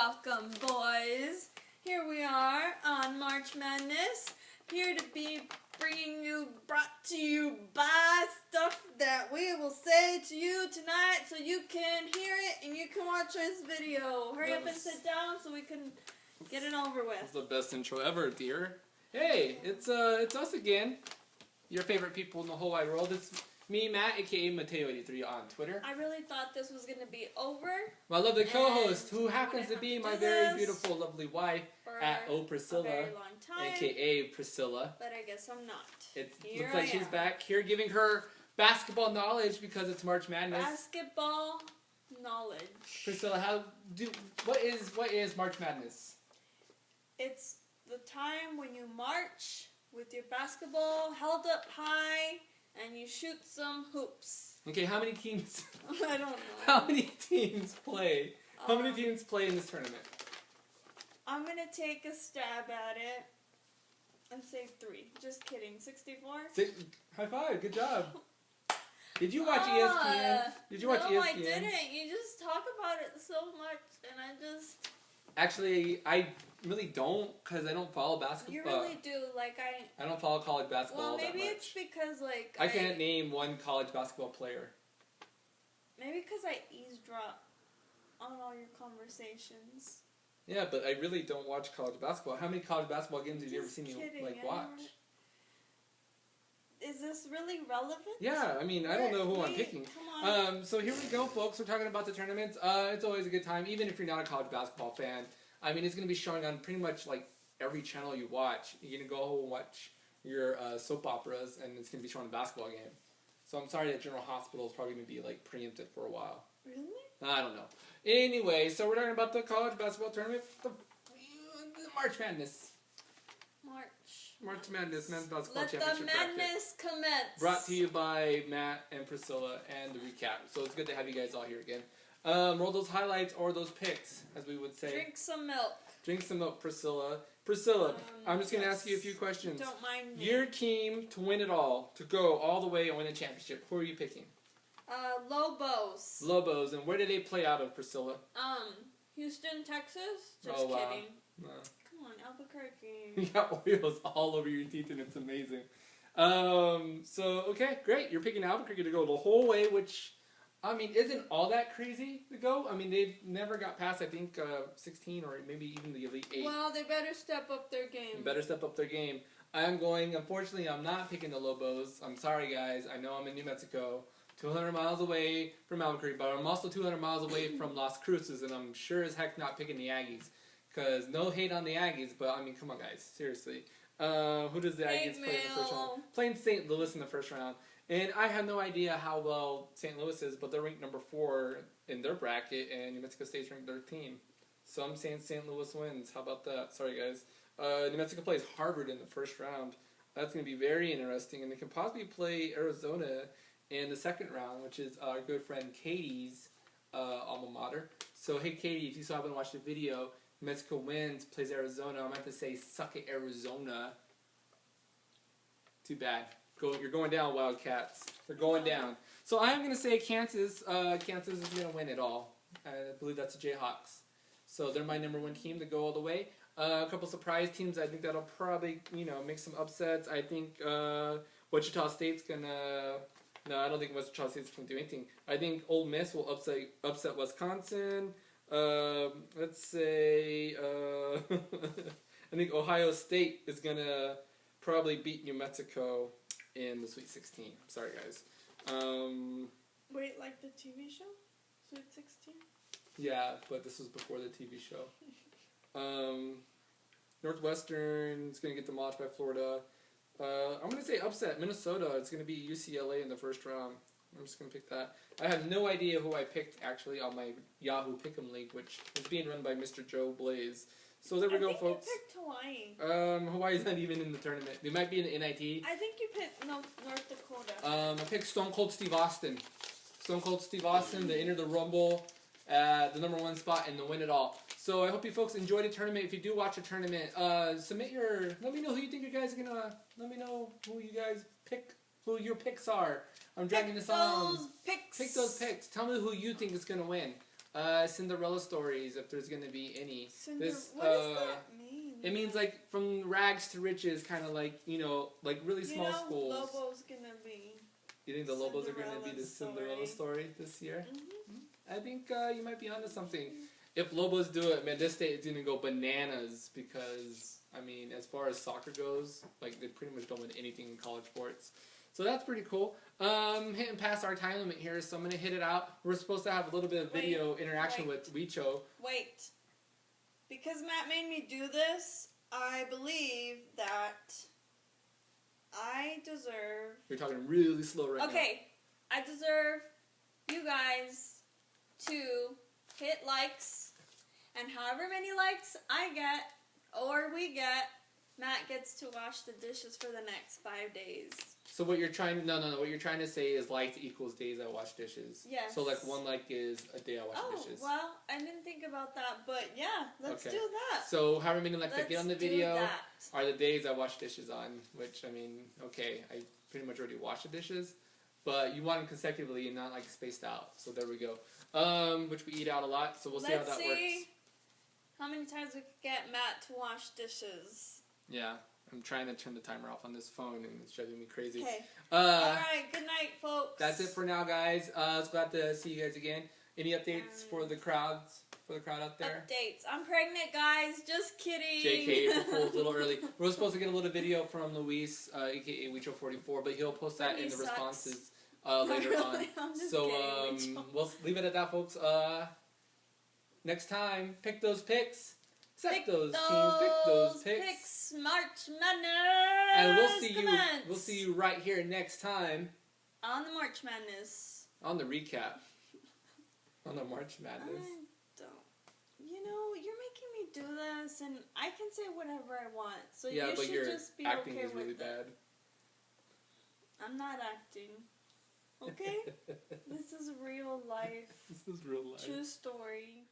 welcome, boys. Here we are on March Madness, here to be brought to you by stuff that we will say to you tonight so you can hear it and you can watch this video. Hurry up and sit down so we can get it over with. That's the best intro ever, dear. Hey, it's us again. Your favorite people in the whole wide world. It's me, Matt, aka Mateo83 on Twitter. I really thought this was going to be over. My lovely co-host, who happens to be my very beautiful, lovely wife, at Priscilla, aka Priscilla. But I guess I'm not. It looks like she's back here giving her basketball knowledge because it's March Madness. Basketball knowledge. Priscilla, what is March Madness? It's the time when you march with your basketball held up high and you shoot some hoops. Okay, how many teams? I don't know. How many teams play? How many teams play in this tournament? I'm gonna take a stab at it and say 3. Just kidding. 64? High five, good job. Did you watch ESPN? Did you watch ESPN? No, I didn't. You just talk about it so much and I just... Actually, I really don't, because I don't follow basketball. You really do, like I don't follow college basketball that much. Well, maybe it's because, like... I can't name one college basketball player. Maybe because I eavesdrop on all your conversations. Yeah, but I really don't watch college basketball. How many college basketball games have you ever seen me watch? Is this really relevant? Yeah, I mean, I don't know who I'm picking. Come on. So here we go, folks. We're talking about the tournaments. It's always a good time, even if you're not a college basketball fan. I mean, it's going to be showing on pretty much like every channel you watch. You're going to go and watch your soap operas, and it's going to be showing a basketball game. So I'm sorry that General Hospital is probably going to be like preempted for a while. Really? I don't know. Anyway, so we're talking about the college basketball tournament, the March Madness. March Madness Men's Basketball Championship. Let the madness commence. Brought to you by Matt and Priscilla and the recap. So it's good to have you guys all here again. Roll those highlights or those picks, as we would say. Drink some milk. Drink some milk, Priscilla. Priscilla, I'm just going to ask you a few questions. Don't mind me. Your team to win it all, to go all the way and win a championship. Who are you picking? Lobos. Lobos. And where do they play out of, Priscilla? Houston, Texas? Just oh, wow. kidding. No. Come on, Albuquerque. You got Oreos all over your teeth and it's amazing. So, okay, great. You're picking Albuquerque to go the whole way, which, I mean, isn't all that crazy to go. I mean, they've never got past, I think, 16 or maybe even the Elite 8. Well, they better step up their game. Unfortunately, I'm not picking the Lobos. I'm sorry, guys. I know I'm in New Mexico, 200 miles away from Albuquerque, but I'm also 200 miles away from Las Cruces, and I'm sure as heck not picking the Aggies. Because no hate on the Aggies, but I mean, come on, guys. Seriously. Who does the Aggies play in the first round? Playing St. Louis in the first round. And I have no idea how well St. Louis is, but they're ranked number 4 in their bracket, and New Mexico State's ranked 13. So I'm saying St. Louis wins. How about that? Sorry, guys. New Mexico plays Harvard in the first round. That's going to be very interesting. And they can possibly play Arizona in the second round, which is our good friend Katie's alma mater. So, hey, Katie, if you still haven't watched the video, New Mexico wins, plays Arizona. I meant to say, suck it, Arizona. Too bad. You're going down, Wildcats. They're going down. So I'm going to say Kansas. Kansas is going to win it all. I believe that's the Jayhawks. So they're my number 1 team to go all the way. A couple surprise teams. I think that'll probably, make some upsets. I think Wichita State's going to... No, I don't think Wichita State's going to do anything. I think Ole Miss will upset Wisconsin. Let's say... I think Ohio State is going to probably beat New Mexico in the Sweet 16. Sorry, guys. Wait, like the TV show? Sweet 16? Yeah, but this was before the TV show. Northwestern is going to get demolished by Florida. I'm going to say upset. Minnesota, it's going to be UCLA in the first round. I'm just going to pick that. I have no idea who I picked, actually, on my Yahoo Pick'em League, which is being run by Mr. Joe Blaze. So there we go, folks. I think you picked Hawaii. Hawaii's not even in the tournament. They might be in the NIT. I think you picked North Dakota. I picked Stone Cold Steve Austin. Stone Cold Steve Austin to enter the Rumble at the number 1 spot and to win it all. So I hope you folks enjoyed the tournament. If you do watch a tournament, let me know who you think you guys are gonna. Let me know who you guys pick. Who your picks are. I'm dragging this on. Pick those picks. Tell me who you think is gonna win. Cinderella stories, if there's gonna be any. What does that mean? It means like from rags to riches, kind of like, you know, like really small schools. Lobo's gonna be. You think the Lobos are gonna be the Cinderella story this year? I think you might be onto something. If Lobos do it, man, this state is gonna go bananas because, I mean, as far as soccer goes, like they pretty much don't win anything in college sports. So that's pretty cool. Hitting past our time limit here, so I'm gonna hit it out. We're supposed to have a little bit of video interaction with Weecho. Wait. Because Matt made me do this, I believe that I deserve... You're talking really slow right now. Okay, I deserve you guys to hit likes, and however many likes I get, or we get, Matt gets to wash the dishes for the next 5 days. So what you're trying what you're trying to say is likes equals days I wash dishes. Yes. So like one like is a day I wash dishes. Oh, well, I didn't think about that, but yeah, let's do that. So however many likes I get on the video that. are the days I wash dishes on, which I mean, okay, I pretty much already washed the dishes, but you want them consecutively and not like spaced out. So there we go. Which we eat out a lot, so we'll see how that works. How many times we could get Matt to wash dishes. Yeah. I'm trying to turn the timer off on this phone and it's driving me crazy. Okay. Alright, good night, folks. That's it for now, guys. I was glad to see you guys again. Any updates for the crowds? For the crowd out there? Updates. I'm pregnant, guys. Just kidding. JK, April Fool's a little early. We're supposed to get a little video from Luis, aka Weecho44, but he'll post that in the responses later on. So we'll leave it at that, folks. Next time, pick those picks. Set those teams, pick those picks. March Madness. And we'll see you right here next time. On the March Madness. On the recap. On the March Madness. I don't. You know, you're making me do this, and I can say whatever I want. So you should just be acting okay is really with bad. it. I'm not acting. Okay? This is real life. This is real life. True story.